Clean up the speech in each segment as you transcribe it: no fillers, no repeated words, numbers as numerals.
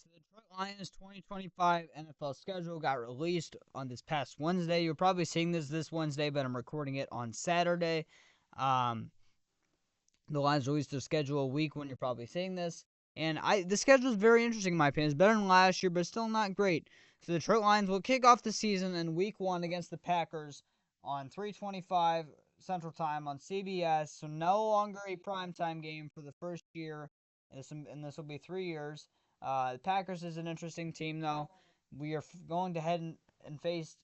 So the Detroit Lions 2025 NFL schedule got released on this past Wednesday. You're probably seeing this Wednesday, but I'm recording it on Saturday. Um, the Lions released their schedule a week when you're probably seeing this. And the schedule is very interesting in my opinion. It's better than last year, but still not great. So the Detroit Lions will kick off the season in week 1 against the Packers on 3:25 Central Time on CBS. So no longer a primetime game for the first year, and this will be 3 years. The Packers is an interesting team, though. We are going to head and face.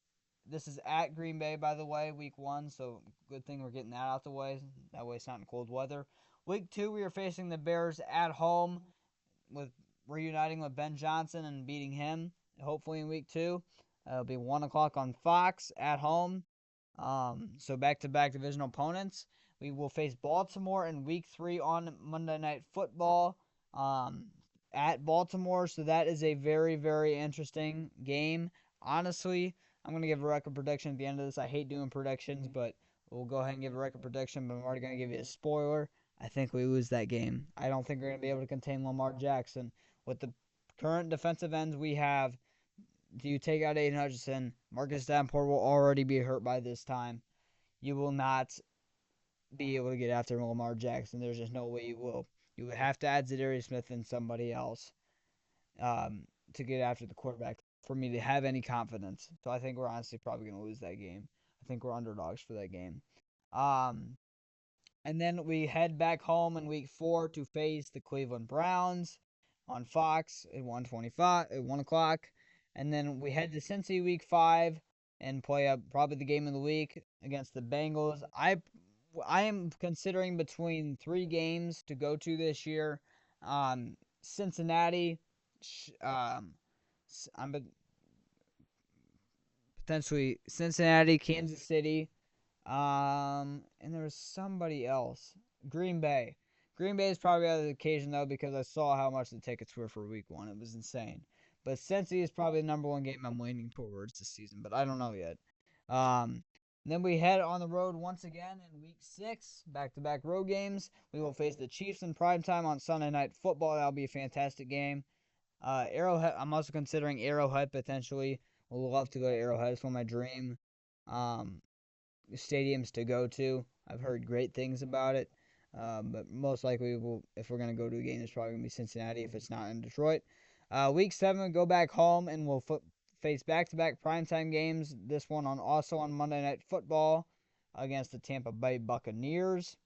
This is at Green Bay, by the way, week 1. So good thing we're getting that out the way. That way it's not in cold weather. Week 2, we are facing the Bears at home, with reuniting with Ben Johnson and beating him. Hopefully in week 2, it'll be 1 o'clock on Fox at home. So back-to-back divisional opponents. We will face Baltimore in week 3 on Monday Night Football at Baltimore. So that is a very, very interesting game. Honestly, I'm going to give a record prediction at the end of this. I hate doing predictions, but we'll go ahead and give a record prediction. But I'm already going to give you a spoiler. I think we lose that game. I don't think we're going to be able to contain Lamar Jackson. With the current defensive ends we have, do you take out Aiden Hutchinson? Marcus Davenport will already be hurt by this time. You will not be able to get after Lamar Jackson. There's just no way you will. You would have to add Zadarius Smith and somebody else to get after the quarterback for me to have any confidence. So I think we're honestly probably going to lose that game. I think we're underdogs for that game. And then we head back home in week 4 to face the Cleveland Browns on Fox at 1 o'clock. And then we head to Cincy week 5 and play up probably the game of the week against the Bengals. I am considering between 3 games to go to this year. Cincinnati, I'm potentially Cincinnati, Kansas City, and there was somebody else. Green Bay. Green Bay is probably out of the occasion, though, because I saw how much the tickets were for week 1. It was insane. But Cincy is probably the number 1 game I'm leaning towards this season, but I don't know yet. Then we head on the road once again in week 6, back-to-back road games. We will face the Chiefs in primetime on Sunday Night Football. That'll be a fantastic game. Arrowhead. I'm also considering Arrowhead potentially. Would love to go to Arrowhead. It's one of my dream stadiums to go to. I've heard great things about it. But most likely, if we're going to go to a game, it's probably going to be Cincinnati if it's not in Detroit. Week 7, we go back home and we'll face back-to-back primetime games. This one also on Monday Night Football against the Tampa Bay Buccaneers.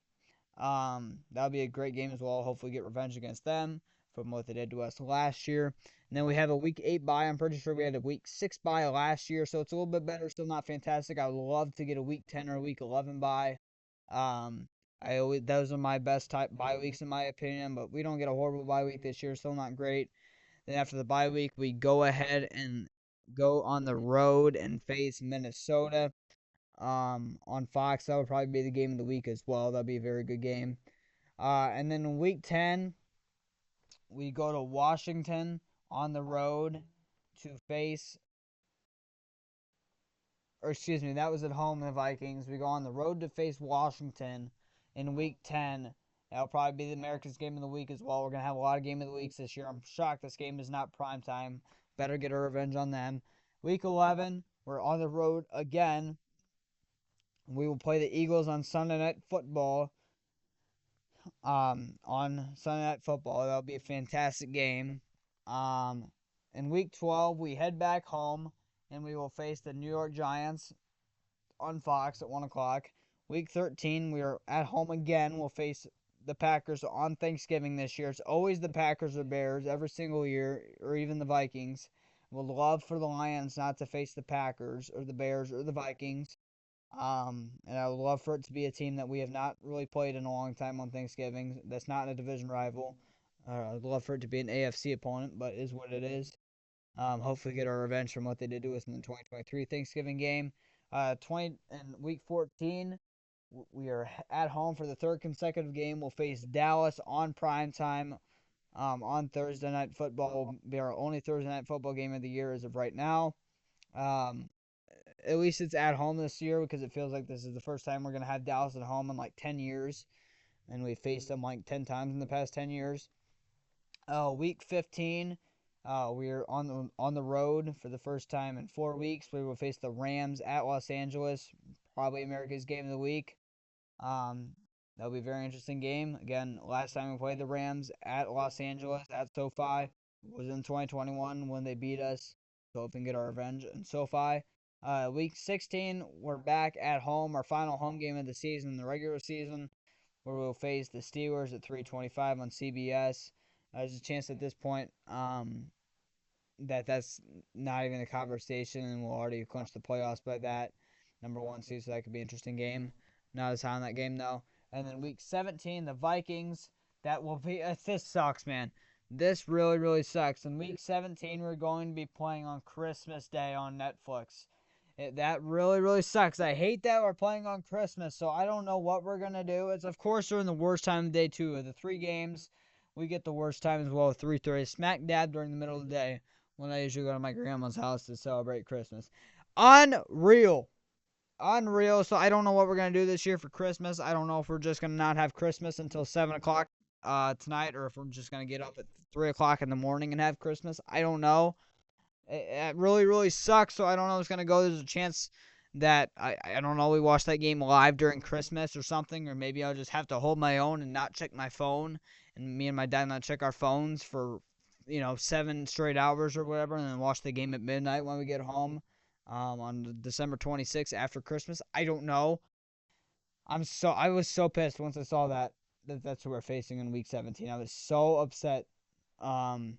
That'll be a great game as well. Hopefully get revenge against them from what they did to us last year. And then we have a week 8 bye. I'm pretty sure we had a week 6 bye last year, so it's a little bit better. Still not fantastic. I would love to get a week 10 or a week 11 bye. Those are my best type bye weeks in my opinion, but we don't get a horrible bye week this year. Still not great. Then after the bye week, we go ahead and go on the road and face Minnesota on Fox. That would probably be the game of the week as well. That'd be a very good game. And then in week 10, we go to Washington on the road to face, or excuse me, that was at home, the Vikings. We go on the road to face Washington in week 10. That'll probably be the America's game of the week as well. We're going to have a lot of game of the weeks this year. I'm shocked this game is not prime time. Better get our revenge on them. Week 11, we're on the road again. We will play the Eagles on Sunday Night Football. That'll be a fantastic game. In week 12, we head back home and we will face the New York Giants on Fox at 1 o'clock. Week 13, we are at home again. We'll face the Packers on Thanksgiving this year. It's always the Packers or Bears every single year, or even the Vikings. Would love for the Lions not to face the Packers or the Bears or the Vikings. And I would love for it to be a team that we have not really played in a long time on Thanksgiving. That's not a division rival. I'd love for it to be an AFC opponent, but it is what it is. Hopefully get our revenge from what they did to us in the 2023 Thanksgiving game. In week 14, we are at home for the 3rd consecutive game. We'll face Dallas on primetime on Thursday Night Football. Will be our only Thursday Night Football game of the year as of right now. At least it's at home this year because it feels like this is the first time we're going to have Dallas at home in like 10 years. And we faced them like 10 times in the past 10 years. Week 15, We're on the road for the first time in 4 weeks. We will face the Rams at Los Angeles, probably America's game of the week. Um, that'll be a very interesting game. Again, last time we played the Rams at Los Angeles at SoFi was in 2021 when they beat us. So if we can get our revenge in SoFi. Week 16, we're back at home, our final home game of the season, the regular season, where we'll face the Steelers at 3:25 on CBS. There's a chance at this point that's not even a conversation, and we'll already clinch the playoffs by that number one seed. So that could be an interesting game. Not as high on that game though. And then week 17, the Vikings. That will be. This sucks, man. This really, really sucks. In week 17, we're going to be playing on Christmas Day on Netflix. That really, really sucks. I hate that we're playing on Christmas, so I don't know what we're gonna do. It's of course during the worst time of the day too. Of the three games, we get the worst time as well. 3:30, smack dab during the middle of the day when I usually go to my grandma's house to celebrate Christmas. Unreal. Unreal. So I don't know what we're going to do this year for Christmas. I don't know if we're just going to not have Christmas until 7 o'clock tonight, or if we're just going to get up at 3 o'clock in the morning and have Christmas. I don't know. It really, really sucks. So I don't know how it's going to go. There's a chance that, I don't know, we watch that game live during Christmas or something, or maybe I'll just have to hold my own and not check my phone, and me and my dad not check our phones for 7 straight hours or whatever, and then watch the game at midnight when we get home on December 26th after Christmas. I don't know. I was so pissed once I saw that's who we're facing in week 17. I was so upset. Um,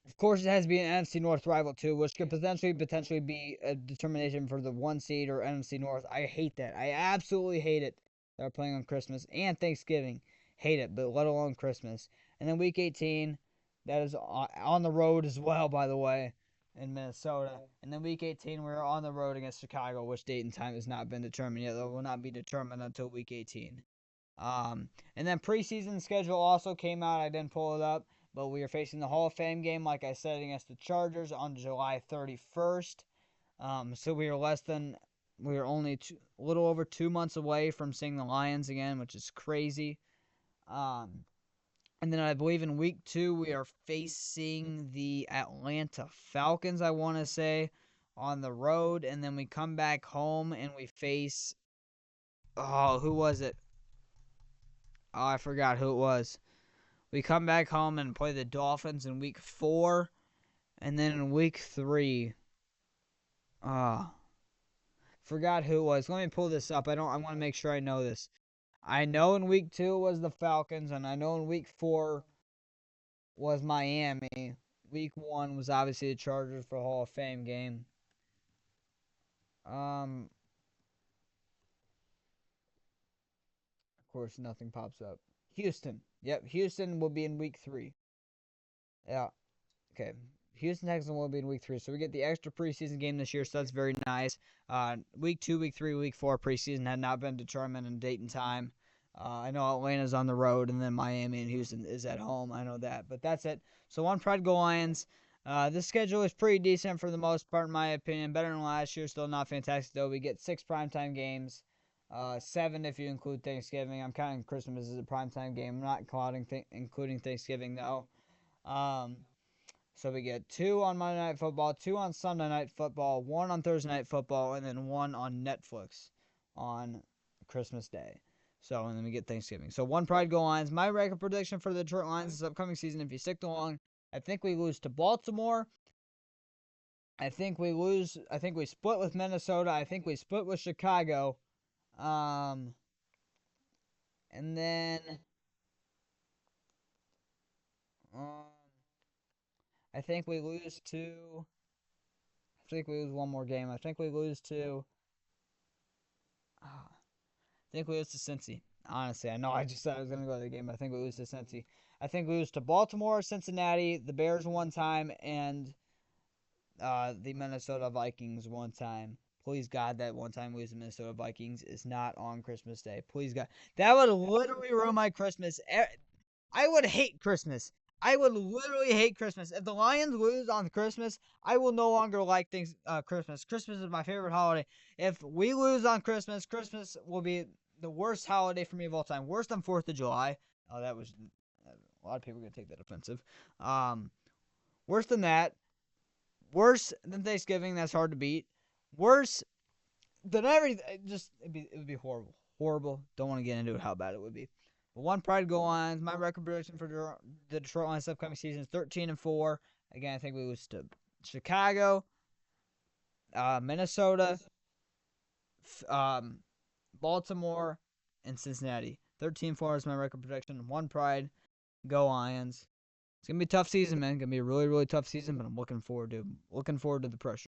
of course, it has to be an NFC North rival too, which could potentially be a determination for the one seed or NFC North. I hate that. I absolutely hate it. They're playing on Christmas and Thanksgiving. Hate it, but let alone Christmas. And then week 18, that is on the road as well, by the way, in Minnesota. And then week 18, we're on the road against Chicago, which date and time has not been determined yet. That will not be determined until week 18. And then preseason schedule also came out. I didn't pull it up, but we are facing the Hall of Fame game, like I said, against the Chargers on July 31st. So we are only a little over 2 months away from seeing the Lions again, which is crazy. And then I believe in week 2 we are facing the Atlanta Falcons, I want to say, on the road, and then we come back home and we face, who was it? Oh, I forgot who it was. We come back home and play the Dolphins in week 4, and then in week 3, forgot who it was. Let me pull this up. I want to make sure I know this. I know in week 2 was the Falcons, and I know in week 4 was Miami. Week 1 was obviously the Chargers for Hall of Fame game. Of course, nothing pops up. Houston. Yep, Houston will be in week 3. Yeah. Okay. Houston Texans will be in week 3. So we get the extra preseason game this year, so that's very nice. Week 2, week 3, week 4 preseason had not been determined in date and time. I know Atlanta's on the road, and then Miami and Houston is at home. I know that. But that's it. So on Pride Go Lions. This schedule is pretty decent for the most part, in my opinion. Better than last year. Still not fantastic, though. We get 6 primetime games. 7 if you include Thanksgiving. I'm counting Christmas as a primetime game. I'm not including Thanksgiving, though. So we get 2 on Monday Night Football, 2 on Sunday Night Football, 1 on Thursday Night Football, and then 1 on Netflix on Christmas Day. So, and then we get Thanksgiving. So, 1 Pride Go Lions. My record prediction for the Detroit Lions this upcoming season, if you stick along, I think we lose to Baltimore. I think we split with Minnesota. I think we split with Chicago. And then I think we lose one more game. I think we lose to Cincy. Honestly, I know I just said I was going to go to the game, but I think we lose to Cincy. I think we lose to Baltimore, Cincinnati, the Bears one time, and the Minnesota Vikings one time. Please, God, that one time we lose the Minnesota Vikings is not on Christmas Day. Please, God. That would literally ruin my Christmas. I would hate Christmas. I would literally hate Christmas. If the Lions lose on Christmas, I will no longer like Christmas. Christmas is my favorite holiday. If we lose on Christmas, Christmas will be the worst holiday for me of all time. Worse than 4th of July. Oh, that was a lot of people are going to take that offensive. Worse than that. Worse than Thanksgiving. That's hard to beat. Worse than everything. It would be horrible. Horrible. Don't want to get into it how bad it would be. But one pride to go on. My record prediction for the Detroit Lions upcoming season is 13-4. Again, I think we lose to Chicago, Minnesota, Baltimore, and Cincinnati. 13-4 is my record prediction. One pride. Go Lions. It's gonna be a tough season, man. It's gonna be a really, really tough season, but I'm looking forward to the pressure.